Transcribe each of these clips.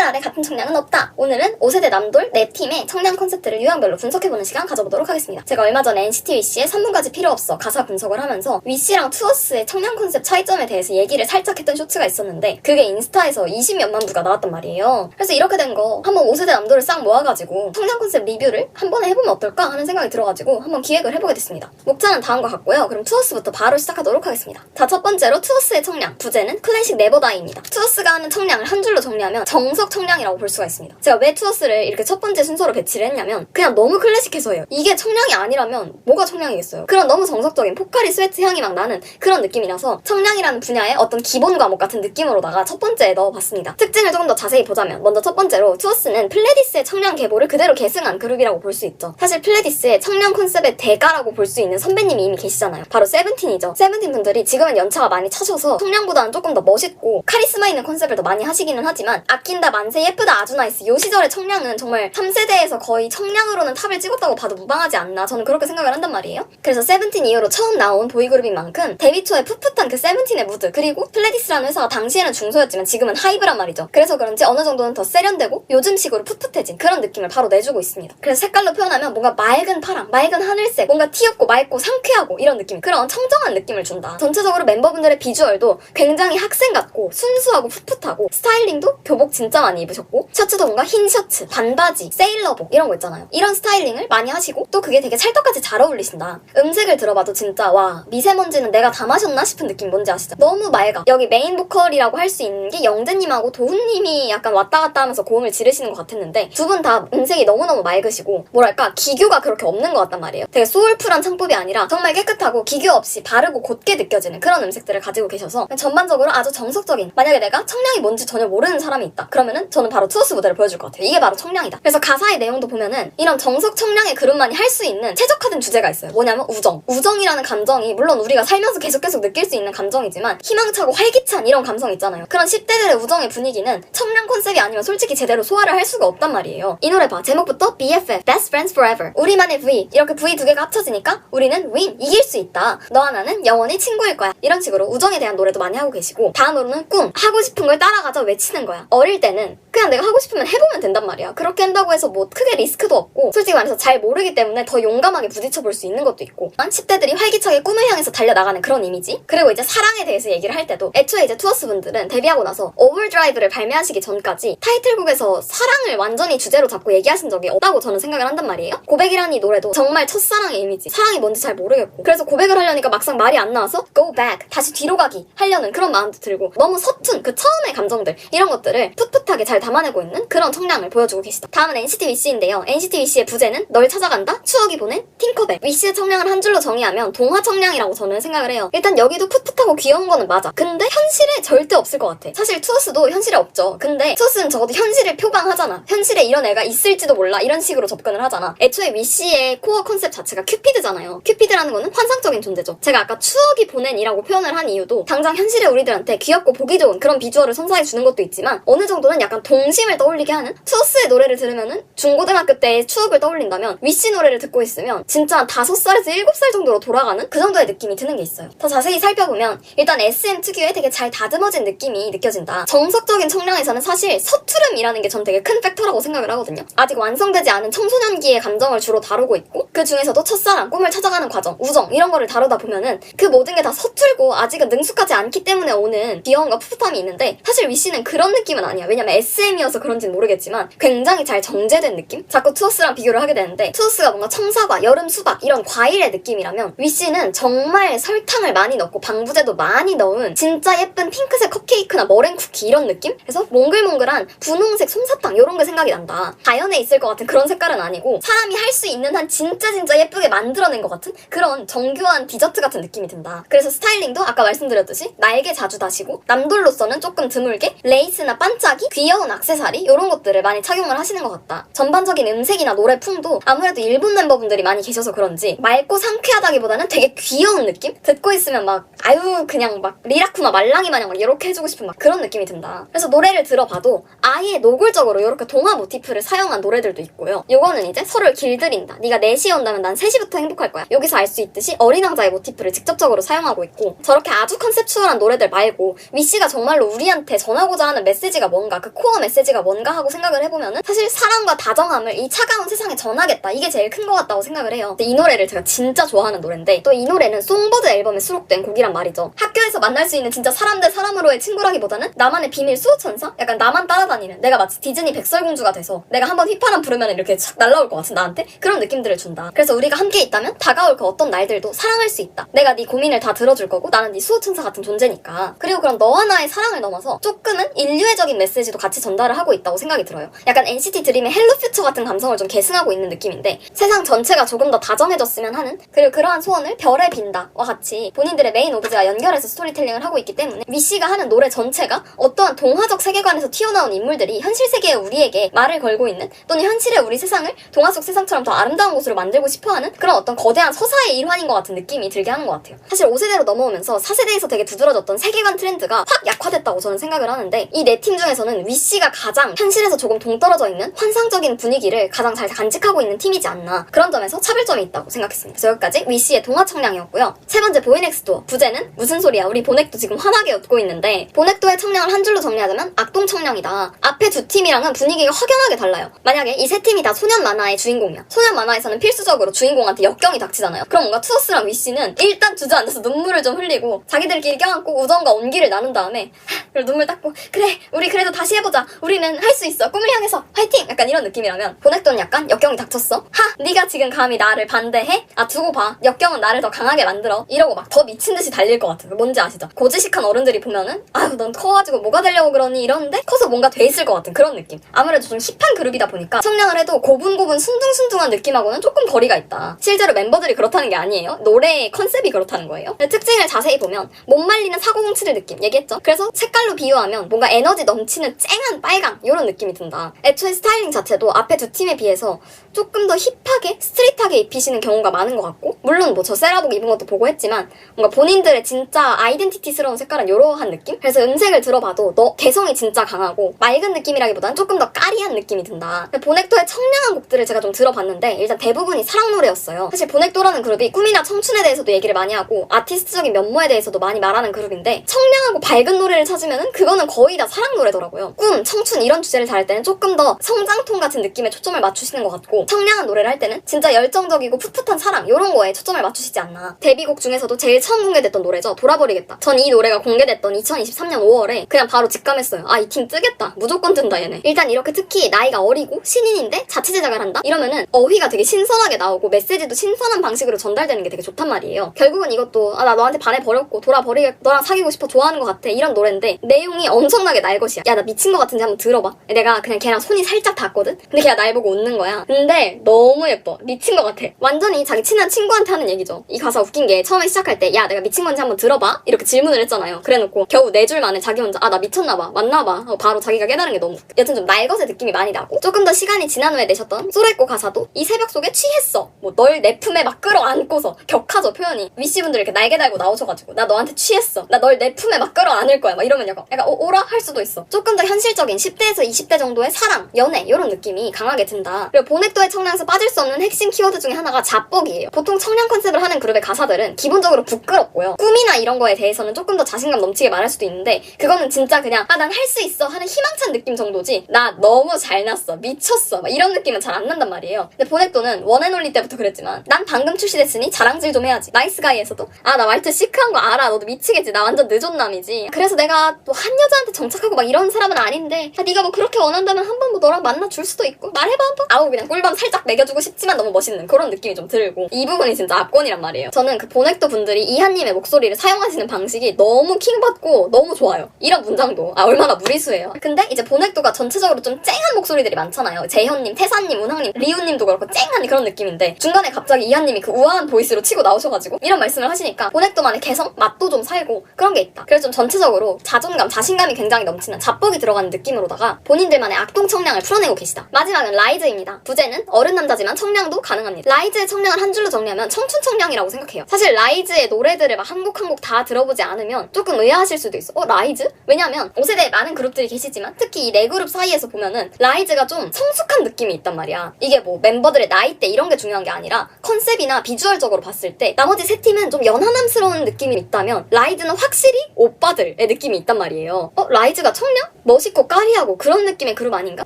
아래 같은 청량은 없다. 오늘은 5세대 남돌 4팀의 청량 컨셉트를 유형별로 분석해보는 시간 가져보도록 하겠습니다. 제가 얼마 전에 NCT 위시의 3분까지 필요 없어 가사 분석을 하면서 위시랑 투어스의 청량 컨셉 차이점에 대해서 얘기를 살짝 했던 쇼츠가 있었는데 그게 인스타에서 20몇만 뷰가 나왔단 말이에요. 그래서 이렇게 된 거 한번 5세대 남돌을 싹 모아가지고 청량 컨셉 리뷰를 한 번에 해보면 어떨까 하는 생각이 들어가지고 한번 기획을 해보게 됐습니다. 목차는 다음과 같고요. 그럼 투어스부터 바로 시작하도록 하겠습니다. 자, 첫 번째로 투어스의 청량, 부제는 클래식 네버다이입니다. 투어스가 하는 청량을 한 줄로 정리하면 정석 청량이라고 볼 수가 있습니다. 제가 왜 투어스를 이렇게 첫 번째 순서로 배치를 했냐면 그냥 너무 클래식해서예요. 이게 청량이 아니라면 뭐가 청량이겠어요. 그런 너무 정석적인 포카리 스웨트 향이 막 나는 그런 느낌이라서 청량이라는 분야의 어떤 기본 과목 같은 느낌으로다가 첫 번째에 넣어봤습니다. 특징을 조금 더 자세히 보자면 먼저 첫 번째로 투어스는 플레디스의 청량 계보를 그대로 계승한 그룹이라고 볼 수 있죠. 사실 플레디스의 청량 컨셉의 대가라고 볼 수 있는 선배님이 이미 계시잖아요. 바로 세븐틴이죠. 세븐틴 분들이 지금은 연차가 많이 차셔서 청량보다는 조금 더 멋있고 카리스마 있는 컨셉을 더 많이 하시기는 하지만 아낀다, 만세, 예쁘다, 아주 나이스 요 시절의 청량은 정말 3세대에서 거의 청량으로는 탑을 찍었다고 봐도 무방하지 않나 저는 그렇게 생각을 한단 말이에요. 그래서 세븐틴 이후로 처음 나온 보이그룹인 만큼 데뷔 초에 풋풋한 그 세븐틴의 무드, 그리고 플레디스라는 회사가 당시에는 중소였지만 지금은 하이브란 말이죠. 그래서 그런지 어느 정도는 더 세련되고 요즘식으로 풋풋해진 그런 느낌을 바로 내주고 있습니다. 그래서 색깔로 표현하면 뭔가 맑은 파랑, 맑은 하늘색, 뭔가 튀었고 맑고 상쾌하고 이런 느낌, 그런 청정한 느낌을 준다. 전체적으로 멤버분들의 비주얼도 굉장히 학생 같고 순수하고 풋풋하고 스타일링도 교복 진짜 많이 입으셨고 셔츠도 뭔가 흰 셔츠, 반바지, 세일러복 이런 거 있잖아요. 이런 스타일링을 많이 하시고 또 그게 되게 찰떡같이 잘 어울리신다. 음색을 들어봐도 진짜 와, 미세먼지는 내가 다 마셨나 싶은 느낌 뭔지 아시죠? 너무 맑아. 여기 메인 보컬이라고 할 수 있는 게 영재님하고 도훈님이 약간 왔다 갔다 하면서 고음을 지르시는 것 같았는데 두 분 다 음색이 너무너무 맑으시고 뭐랄까 기교가 그렇게 없는 것 같단 말이에요. 되게 소울풀한 창법이 아니라 정말 깨끗하고 기교 없이 바르고 곧게 느껴지는 그런 음색들을 가지고 계셔서 전반적으로 아주 정석적인, 만약에 내가 청량이 뭔지 전혀 모르는 사람이 있다 그러면은 저는 바로 투어스 무대를 보여줄 것 같아요. 이게 바로 청량이다. 그래서 가사의 내용도 보면은 이런 정석 청량의 그룹만이 할 수 있는 최적화된 주제가 있어요. 뭐냐면 우정. 우정이라는 감정이 물론 우리가 살면서 계속 느낄 수 있는 감정이지만 희망차고 활기찬 이런 감성 있잖아요. 그런 10대들의 우정의 분위기는 청량 컨셉이 아니면 솔직히 제대로 소화를 할 수가 없단 말이에요. 이 노래 봐. 제목부터 BFF, Best Friends Forever. 우리만의 V. 이렇게 V 두 개가 합쳐지니까 우리는 win, 이길 수 있다. 너와 나는 영원히 친구일 거야. 이런 식으로 우정에 대한 노래도 많이 하고 계시고 다음으로는 꿈. 하고 싶은 걸 따라가자 외치는 거야. 어릴 때는 그냥 내가 하고 싶으면 해보면 된단 말이야. 그렇게 한다고 해서 뭐 크게 리스크도 없고 솔직히 말해서 잘 모르기 때문에 더 용감하게 부딪혀볼 수 있는 것도 있고 10대들이 활기차게 꿈을 향해서 달려나가는 그런 이미지. 그리고 이제 사랑에 대해서 얘기를 할 때도 애초에 이제 투어스 분들은 데뷔하고 나서 오버드라이브를 발매하시기 전까지 타이틀곡에서 사랑을 완전히 주제로 잡고 얘기하신 적이 없다고 저는 생각을 한단 말이에요. 고백이라는 이 노래도 정말 첫사랑의 이미지, 사랑이 뭔지 잘 모르겠고 그래서 고백을 하려니까 막상 말이 안 나와서 go back, 다시 뒤로 가기 하려는 그런 마음도 들고 너무 서툰 그 처음의 감정들 이런 것들을 풋풋하게 잘 담아내고 있는 그런 청량을 보여주고 계시다. 다음은 NCT 위시인데요. NCT 위시의 부제는 널 찾아간다, 추억이 보낸 팅커벨. 위시의 청량을 한 줄로 정의하면 동화 청량이라고 저는 생각을 해요. 일단 여기도 풋풋하고 귀여운 거는 맞아. 근데 현실에 절대 없을 것 같아. 사실 투어스도 현실에 없죠. 근데 투어스는 적어도 현실을 표방하잖아. 현실에 이런 애가 있을지도 몰라 이런 식으로 접근을 하잖아. 애초에 위시의 코어 컨셉 자체가 큐피드잖아요. 큐피드라는 거는 환상적인 존재죠. 제가 아까 추억이 보낸이라고 표현을 한 이유도 당장 현실에 우리들한테 귀엽고 보기 좋은 그런 비주얼을 선사해주는 것도 있지만 어느 정도는 약간 동심을 떠올리게 하는, 투어스의 노래를 들으면은 중고등학교 때의 추억을 떠올린다면 위시 노래를 듣고 있으면 진짜 5살에서 7살 정도로 돌아가는 그 정도의 느낌이 드는 게 있어요. 더 자세히 살펴보면 일단 SM 특유의 되게 잘 다듬어진 느낌이 느껴진다. 정석적인 청량에서는 사실 서투름이라는 게 전 되게 큰 팩터라고 생각을 하거든요. 아직 완성되지 않은 청소년기의 감정을 주로 다루고 있고 그 중에서도 첫사랑, 꿈을 찾아가는 과정, 우정 이런 거를 다루다 보면은 그 모든 게 다 서툴고 아직은 능숙하지 않기 때문에 오는 귀여움과 풋풋함이 있는데 사실 위시는 그런 느낌은 아니야. 왜냐면 SM이어서 그런지는 모르겠지만 굉장히 잘 정제된 느낌? 자꾸 투어스랑 비교를 하게 되는데 투어스가 뭔가 청사과, 여름 수박 이런 과일의 느낌이라면 위시는 정말 설탕을 많이 넣고 방부제도 많이 넣은 진짜 예쁜 핑크색 컵케이크나 머랭 쿠키 이런 느낌? 그래서 몽글몽글한 분홍색 솜사탕 이런 게 생각이 난다. 자연에 있을 것 같은 그런 색깔은 아니고 사람이 할 수 있는 한 진짜 예쁘게 만들어낸 것 같은 그런 정교한 디저트 같은 느낌이 든다. 그래서 스타일링도 아까 말씀드렸듯이 날개 자주 다시고 남돌로서는 조금 드물게 레이스나 반짝이, 귀여운 액세서리 이런 것들을 많이 착용을 하시는 것 같다. 전반적인 음색이나 노래풍도 아무래도 일본 멤버분들이 많이 계셔서 그런지 맑고 상쾌하다기보다는 되게 귀여운 느낌? 듣고 있으면 막 아유 그냥 막 리라쿠마 말랑이 마냥 막 이렇게 해주고 싶은 막 그런 느낌이 든다. 그래서 노래를 들어봐도 아예 노골적으로 이렇게 동화 모티프를 사용한 노래들도 있고요. 요거는 이제 서로를 길들인다. 네가 4시에 온다면 난 3시부터 행복할 거야. 여기서 알 수 있듯이 어린 왕자의 모티프를 직접적으로 사용하고 있고 저렇게 아주 컨셉추얼한 노래들 말고 위시가 정말로 우리한테 전하고자 하는 메시지가 뭔가 그 코어 메시지가 뭔가 하고 생각을 해보면은 사실 사랑과 다정함을 이 차가운 세상에 전하겠다, 이게 제일 큰 것 같다고 생각을 해요. 근데 이 노래를 제가 진짜 좋아하는 노래인데 또 이 노래는 송버드 앨범에 수록된 곡이란 말이죠. 학교에서 만날 수 있는 진짜 사람 대 사람으로의 친구라기보다는 나만의 비밀 수호천사? 약간 나만 따라다니는, 내가 마치 디즈니 백설공주가 돼서 내가 한번 휘파람 부르면 이렇게 착 날라올 것 같은 나한테 그런 느낌들을 준다. 그래서 우리가 함께 있다면 다가올 그 어떤 날들도 사랑할 수 있다. 내가 네 고민을 다 들어줄 거고 나는 네 수호천사 같은 존재니까. 그리고 그런 너와 나의 사랑을 넘어서 조금은 인류애적인 메시지도 같이 전달을 하고 있다고 생각이 들어요. 약간 NCT 드림의 헬로 퓨처 같은 감성을 좀 계승하고 있는 느낌인데, 세상 전체가 조금 더 다정해졌으면 하는, 그리고 그러한 소원을 별에 빈다와 같이 본인들의 메인 오브제와 연결해서 스토리텔링을 하고 있기 때문에 위시가 하는 노래 전체가 어떠한 동화적 세계관에서 튀어나온 인물들이 현실 세계의 우리에게 말을 걸고 있는, 또는 현실의 우리 세상을 동화 속 세상처럼 더 아름다운 곳으로 만들고 싶어하는 그런 어떤 거대한 서사의 일환인 것 같은 느낌이 들게 하는 것 같아요. 사실 5세대로 넘어오면서 4세대에서 되게 두드러졌던 세계관 트렌드가 확 약화됐다고 저는 생각을 하는데, 이 네 팀 중에서는 위시가 가장 현실에서 조금 동떨어져 있는 환상적인 분위기를 가장 잘 간직하고 있는 팀이지 않나, 그런 점에서 차별점이 있다고 생각했습니다. 그래서 여기까지 위시의 동화청량이었고요. 세 번째 보이넥스트도어, 부제는 무슨 소리야 우리 보넥도 지금 환하게 웃고 있는데, 보넥도의 청량을 한 줄로 정리하자면 악동청량이다. 앞에 두 팀이랑은 분위기가 확연하게 달라요. 만약에 이 세 팀이 다 소년 만화의 주인공이야. 소년 만화에서는 필수적으로 주인공한테 역경이 닥치잖아요. 그럼 뭔가 투어스랑 위시는 일단 주저앉아서 눈물을 좀 흘리고 자기들끼리 껴안고 우정과 온기를 나눈 다음에 그리고 눈물 닦고, 그래 우리 그래도 다시 해보자, 우리는 할 수 있어, 꿈을 향해서 화이팅! 약간 이런 느낌이라면, 보넥도는 약간 역경이 닥쳤어, 네가 지금 감히 나를 반대해? 두고 봐, 역경은 나를 더 강하게 만들어, 이러고 막 더 미친듯이 달릴 것 같아요. 뭔지 아시죠? 고지식한 어른들이 보면은 아유 넌 커가지고 뭐가 되려고 그러니 이러는데 커서 뭔가 돼 있을 것 같은 그런 느낌. 아무래도 좀 힙한 그룹이다 보니까 청량을 해도 고분고분 순둥순둥한 느낌하고는 조금 거리가 있다. 실제로 멤버들이 그렇다는 게 아니에요. 노래의 컨셉이 그렇다는 거예요. 특징을 자세히 보면 못 말리는 4007의 느낌 얘기했죠? 그래서 색깔로 비유하면 뭔가 에너지 넘치는 쨍한 빨강 이런 느낌이 든다. 애초에 스타일링 자체도 앞에 두 팀에 비해서 조금 더 힙하게 스트릿하게 입히시는 경우가 많은 것 같고, 물론 뭐 저 세라복 입은 것도 보고 했지만 뭔가 본인들의 진짜 아이덴티티스러운 색깔은 이러한 느낌? 그래서 음색을 들어봐도 너 개성이 진짜 강하고 맑은 느낌이라기보단 조금 더 까리한 느낌이 든다. 보넥도의 청량한 곡들을 제가 좀 들어봤는데 일단 대부분이 사랑 노래였어요. 사실 보넥도라는 그룹이 꿈이나 청춘에 대해서도 얘기를 많이 하고 아티스트적인 면모에 대해서도 많이 말하는 그룹인데, 청량하고 밝은 노래를 찾으면은 그거는 거의 다 사랑 노래더라고요. 꿈, 청춘 이런 주제를 다룰 때는 조금 더 성장통 같은 느낌에 초점을 맞추시는 것 같고, 청량한 노래를 할 때는 진짜 열정적이고 풋풋한 사랑 이런 거에 초점을 맞추시지 않나. 데뷔곡 중에서도 제일 처음 공개됐던 노래죠. 돌아버리겠다. 전 이 노래가 공개됐던 2023년 5월에 그냥 바로 직감했어요. 이 팀 뜨겠다. 무조건 뜬다 얘네. 일단 이렇게 특히 나이가 어리고 신인인데 자체 제작을 한다? 이러면은 어휘가 되게 신선하게 나오고 메시지도 신선한 방식으로 전달되는 게 되게 좋단 말이에요. 결국은 이것도 나 너한테 반해버렸고 돌아버리겠, 너랑 사귀고 싶어, 좋아하는 것 같아, 이런 노래인데 내용이 엄청나게 날 것이야. 야 나 미친 것 같은데 한번 들어봐. 내가 그냥 걔랑 손이 살짝 닿거든? 근데 걔가 날 보고 웃는 거야. 근데 너무 예뻐. 미친 것 같아. 완전히 자기 친한 친구한테 하는 얘기죠. 이 가사 웃긴 게 처음에 시작할 때 야 내가 미친 건지 한번 들어봐? 이렇게 질문을 했잖아요. 그래놓고 겨우 4줄 만에 자기 혼자 나 미쳤나봐, 맞나봐 하고 바로 자기가 깨달은 게 너무 웃겨. 여튼 좀 날것의 느낌이 많이 나고, 조금 더 시간이 지난 후에 내셨던 소레꼬 가사도 이 새벽 속에 취했어, 뭐 널 내 품에 막 끌어안고서, 격하죠 표현이. 위시분들 이렇게 날개 달고 나오셔가지고 나 너한테 취했어, 나 널 내 품에 막 끌어안을 거야 막 이러면 약간 오라? 할 수도 있어. 조금 더 현실적인 10대에서 20대 정도의 사랑, 연애 이런 느낌이 강하게 든다. 그리고 보넥도의 청량에서 빠질 수 없는 핵심 키워드 중에 하나가 자뻑이에요. 보통 청량 컨셉을 하는 그룹의 가사들은 기본적으로 부끄럽고요. 꿈이나 이런 거에 대해서는 조금 더 자신감 넘치게 말할 수도 있는데, 그거는 진짜 그냥 난 할 수 있어 하는 희망찬 느낌 정도지 나 너무 잘났어, 미쳤어 막 이런 느낌은 잘 안 난단 말이에요. 근데 보넥도는 원앤올리 때부터 그랬지만 난 방금 출시됐으니 자랑질 좀 해야지. 나이스가이에서도 나 말투 시크한 거 알아, 너도 미치겠지, 나 완전 늦은남이지, 그래서 내가 또 한 여자한테 정착하고 막 이런 사람은 아닌데 네가 뭐 그렇게 원한다면 한번 뭐 너랑 만나줄 수도 있고 말해봐 한번? 아우 그냥 꿀밤 살짝 매겨주고 싶지만 너무 멋있는 그런 느낌이 좀 들고, 이 부분이 진짜 압권이란 말이에요. 저는 그 보넥도 분들이 이한님의 목소리를 사용하시는 방식이 너무 킹받고 너무 좋아요. 이런 문장도 얼마나 무리수예요. 근데 이제 보넥도가 전체적으로 좀 쨍한 목소리들이 많잖아요. 재현님, 태사님, 운항님, 리우님도 그렇고 쨍한 그런 느낌인데, 중간에 갑자기 이한님이 그 우아한 보이스로 치고 나오셔가지고 이런 말씀을 하시니까 보넥도만의 개성, 맛도 좀 살고 그런 게 있다. 그래서 좀 전체적으로 자존감, 자신감이 굉장히 넘치는 자뻑이 들어가는 느낌으로다가 본인들만의 악동청량을 풀어내고 계시다. 마지막은 라이즈입니다. 부제는 어른 남자지만 청량도 가능합니다. 라이즈의 청량을 한 줄로 정리하면 청춘청량이라고 생각해요. 사실 라이즈의 노래들을 막 한 곡 한 곡 다 들어보지 않으면 조금 의아하실 수도 있어. 라이즈? 왜냐면 5세대에 많은 그룹들이 계시지만 특히 이 네 그룹 사이에서 보면은 라이즈가 좀 성숙한 느낌이 있단 말이야. 이게 뭐 멤버들의 나이대 이런 게 중요한 게 아니라 컨셉이나 비주얼적으로 봤을 때 나머지 세 팀은 좀 연하남스러운 느낌이 있다면 라이즈는 확실히 오빠들의 느낌이 있단 말이에요. 라이즈가 청량? 멋있고 까리하고 그런 느낌의 그룹 아닌가?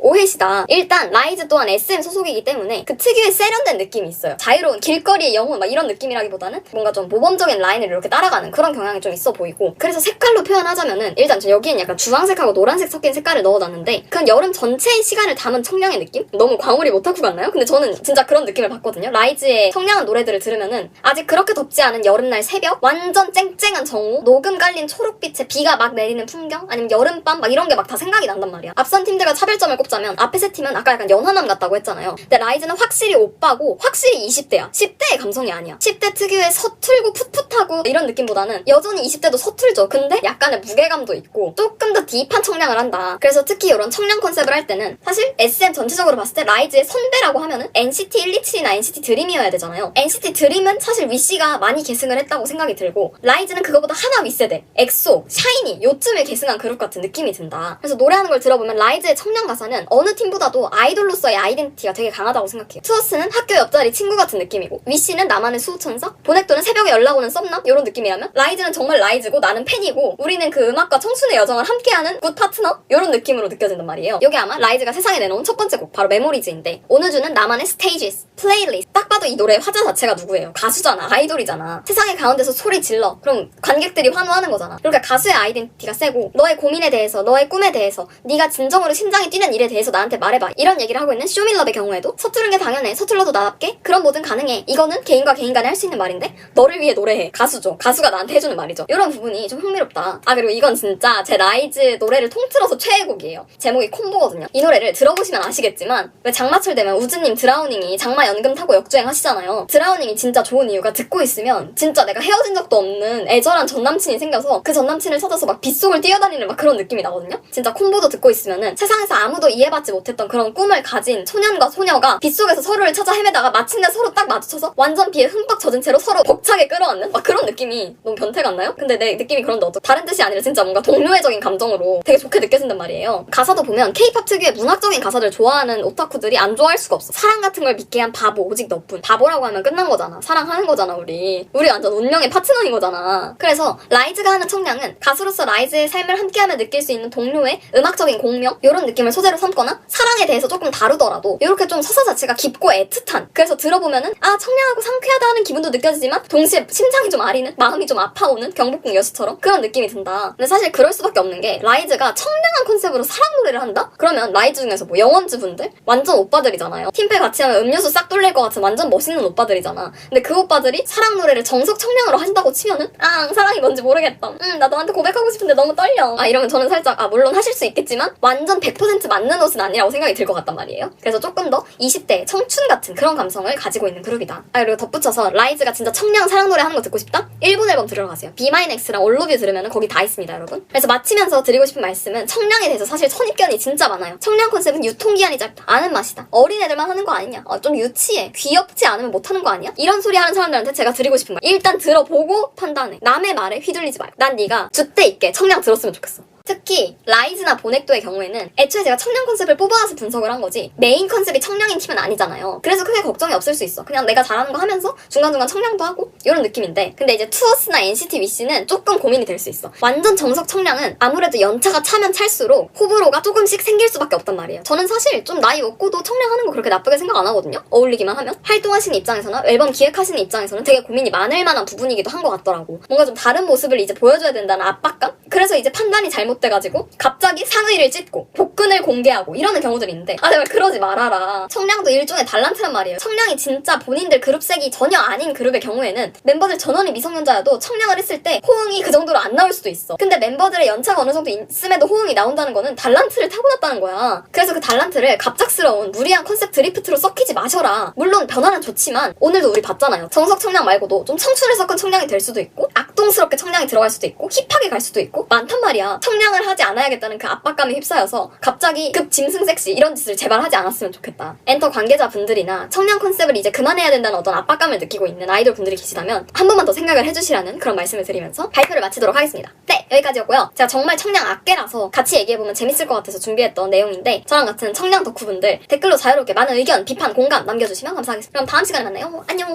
오해시다. 일단 라이즈 또한 SM 소속이기 때문에 그 특유의 세련된 느낌이 있어요. 자유로운 길거리의 영혼 막 이런 느낌이라기보다는 뭔가 좀 모범적인 라인을 이렇게 따라가는 그런 경향이 좀 있어 보이고, 그래서 색깔로 표현하자면은 일단 저 여기엔 약간 주황색하고 노란색 섞인 색깔을 넣어놨는데 그건 여름 전체의 시간을 담은 청량의 느낌? 너무 광울이 모타쿠 같나요? 근데 저는 진짜 그런 느낌을 받거든요. 라이즈의 청량한 노래들을 들으면은 아직 그렇게 덥지 않은 여름날 새벽, 완전 쨍쨍한 정오, 녹음 깔린 초록빛에 비가 막 내리는 풍경, 아니면 여름밤 막 이런 게 막 다 생각이 난단 말이야. 앞선 팀들과 차별점을 꼽자면 앞에 세 팀은 아까 약간 연하남 같다고 했잖아요. 근데 라이즈는 확실히 오빠고 확실히 20대야. 10대의 감성이 아니야. 10대 특유의 서툴고 풋풋하고 이런 느낌보다는 여전히 20대도 서툴죠. 근데 약간의 무게감도 있고 조금 더 딥한 청량을 한다. 그래서 특히 이런 청량 컨셉을 할 때는 사실 SM 전체적으로 봤을 때 라이즈의 선배라고 하면은 NCT 127이나 NCT 드림이어야 되잖아요. NCT 드림은 사실 위시가 많이 계승을 했다고 생각이 들고, 라이즈는 그거보다 하나 윗세대 엑소, 샤이니 요쯤에 계승한 그룹 같은 느낌이 든다. 그래서 노래하는 걸 들어보면 라이즈의 청량 가사는 어느 팀보다도 아이돌로서의 아이덴티티가 되게 강하다고 생각해요. 투어스는 학교 옆자리 친구 같은 느낌이고, 위시는 나만의 수호천사, 보넥도는 새벽에 연락 오는 썸남 이런 느낌이라면 라이즈는 정말 라이즈고 나는 팬이고 우리는 그 음악과 청춘의 여정을 함께하는 굿 파트너? 이런 느낌으로 느껴진단 말이에요. 여기 아마 라이즈가 세상에 내놓은 첫 번째 곡 바로 메모리즈인데, 오누주는 나만의 스테이지스, 플레이리스트. 딱 봐도 이 노래의 화자 자체가 누구예요? 가수잖아. 아이돌이잖아. 세상의 가운데서 소리 질러. 그럼 관객들이 환호하는 거잖아. 그러니까 가수의 아이덴티티가 세고 너의 고민에 대해서, 너의 꿈에 대해서, 네가 진정으로 심장이 뛰는 일에 대해서 나한테 말해봐. 이런 얘기를 하고 있는 쇼밀럽의 경우에도 서투른 게 당연해. 서툴러도 나답게. 그런 뭐든 가능해. 이거는 개인과 개인 간에 할 수 있는 말인데 너를 위해 노래해. 가수죠. 가수가 나한테 해주는 말이죠. 이런 부분이 좀 흥미롭다. 그리고 이건 진짜 제 라이즈 노래를 통틀어서 최애곡이에요. 제목이 콤보거든요. 이 노래를 들어보시면 아시겠지만 왜 장마철 되면 우즈님 드라우닝이 장마 연금 타고 역주행 하시잖아요. 드라우닝이 진짜 좋은 이유가 듣고 있으면 진짜 내가 헤어진 적도 없는 애절한 전남친이 생겨서 그 전남친을 찾아서 막 빗속을 뛰어다니는 막 그런 느낌이 나거든요. 진짜 콤보도 듣고 있으면은 세상에서 아무도 이해받지 못했던 그런 꿈을 가진 소년과 소녀가 빗속에서 서로를 찾아 헤매다가 마침내 서로 딱 마주쳐서 완전 비에 흠뻑 젖은 채로 서로 벅차게 끌어안는 막 그런 느낌이 너무 변태 같나요? 근데 내 느낌이 그런데 다른 뜻이 아니라 진짜 뭔가 동료애적인 감정으로 되게 좋게 느껴진단 말이에요. 가사도 보면 K-팝 특유의 문학적인 가사들 좋아하는 오타쿠들이 안 좋아할 수가 없어. 사랑 같은 걸 믿게 한 바보 오직 너뿐. 바보라고 하면 끝난 거잖아. 사랑하는 거잖아. 우리 완전 운명의 파트너인 거잖아. 그래서 라이즈가 하는 청량은 가수로서 라이즈의 삶을 함께하며 느낄 수 있는 동료의 음악적인 공명 이런 느낌을 소재로 삼거나 사랑에 대해서 조금 다루더라도 이렇게 좀 서사 자체가 깊고 애틋한, 그래서 들어보면은 청량하고 상쾌하다 하는 기분도 느껴지지만 동시에 심장이 좀 아리는, 마음이 좀 아파오는 경복궁 여수처럼 그런 느낌이 든다. 근데 사실 그럴 수밖에 없는 게 라이즈가 청량한 컨셉으로 사랑 노래를 한다? 그러면 라이즈 중에서 뭐 영원즈 분들? 완전 오빠들이잖아요. 팀플 같이 하면 음료수 싹 돌릴 것 같은 완전 멋있는 오빠들이잖아. 근데 그 오빠들이 사랑 노래를 정석 청량으로 한다고 치면은 사랑이 뭔지 모르겠다. 나 너한테 고백하고 싶은데 너무 떨려. 이러면 저는 살짝 물론 하실 수 있겠지만 완전 100% 맞는 옷은 아니라고 생각이 들 것 같단 말이에요. 그래서 조금 더 20대 청춘 같은 그런 감성을 가지고 있는 그룹이다. 그리고 덧붙여서 라이즈가 진짜 청량 사랑 노래 하는 거 듣고 싶다? 일본 앨범 들으러 가세요. BMX랑 All of You 들으면 거기 다 있습니다, 여러분. 그래서 마치면서 드리고 싶은 말씀은 청량에 대해서 사실 선입견이 진짜 많아요. 청량 컨셉은 유통기한이 짧다. 아는 맛이다. 어린애들만 하는 거 아니냐. 좀 유치해. 귀엽지 않으면 못하는 거 아니야? 이런 소리 하는 사람들한테 제가 드리고 싶은 말. 일단 들어보고 판단해. 남의 말에 휘둘리지 말고. 난 네가 줏대 있게 청량 들었으면 좋겠어. 특히 라이즈나 보넥도의 경우에는 애초에 제가 청량 컨셉을 뽑아와서 분석을 한 거지 메인 컨셉이 청량인 팀은 아니잖아요. 그래서 크게 걱정이 없을 수 있어. 그냥 내가 잘하는 거 하면서 중간중간 청량도 하고 이런 느낌인데, 근데 이제 투어스나 NCT 위시는 조금 고민이 될 수 있어. 완전 정석 청량은 아무래도 연차가 차면 찰수록 호불호가 조금씩 생길 수밖에 없단 말이에요. 저는 사실 좀 나이 먹고도 청량하는 거 그렇게 나쁘게 생각 안 하거든요. 어울리기만 하면. 활동하시는 입장에서나 앨범 기획하시는 입장에서는 되게 고민이 많을 만한 부분이기도 한 것 같더라고. 뭔가 좀 다른 모습을 이제 보여줘야 된다는 압박감? 그래서 이제 판단이 잘못돼가지고 갑자기 상의를 찢고 복근을 공개하고 이러는 경우들이 있는데 제발 그러지 말아라. 청량도 일종의 달란트란 말이에요. 청량이 진짜 본인들 그룹색이 전혀 아닌 그룹의 경우에는 멤버들 전원이 미성년자여도 청량을 했을 때 호응이 그 정도로 안 나올 수도 있어. 근데 멤버들의 연차가 어느 정도 있음에도 호응이 나온다는 거는 달란트를 타고났다는 거야. 그래서 그 달란트를 갑작스러운 무리한 컨셉 드리프트로 썩히지 마셔라. 물론 변화는 좋지만 오늘도 우리 봤잖아요. 정석 청량 말고도 좀 청춘을 섞은 청량이 될 수도 있고 악동스럽게 청량이 들어갈 수도 있고 힙하게 갈 수도 있고 많단 말이야. 청량을 하지 않아야겠다는 그 압박감에 휩싸여서 갑자기 급 짐승 섹시 이런 짓을 제발 하지 않았으면 좋겠다. 엔터 관계자분들이나 청량 컨셉을 이제 그만해야 된다는 어떤 압박감을 느끼고 있는 아이돌 분들이 계시다면 한 번만 더 생각을 해주시라는 그런 말씀을 드리면서 발표를 마치도록 하겠습니다. 네! 여기까지였고요. 제가 정말 청량 악계라서 같이 얘기해보면 재밌을 것 같아서 준비했던 내용인데 저랑 같은 청량 덕후분들 댓글로 자유롭게 많은 의견, 비판, 공감 남겨주시면 감사하겠습니다. 그럼 다음 시간에 만나요. 안녕.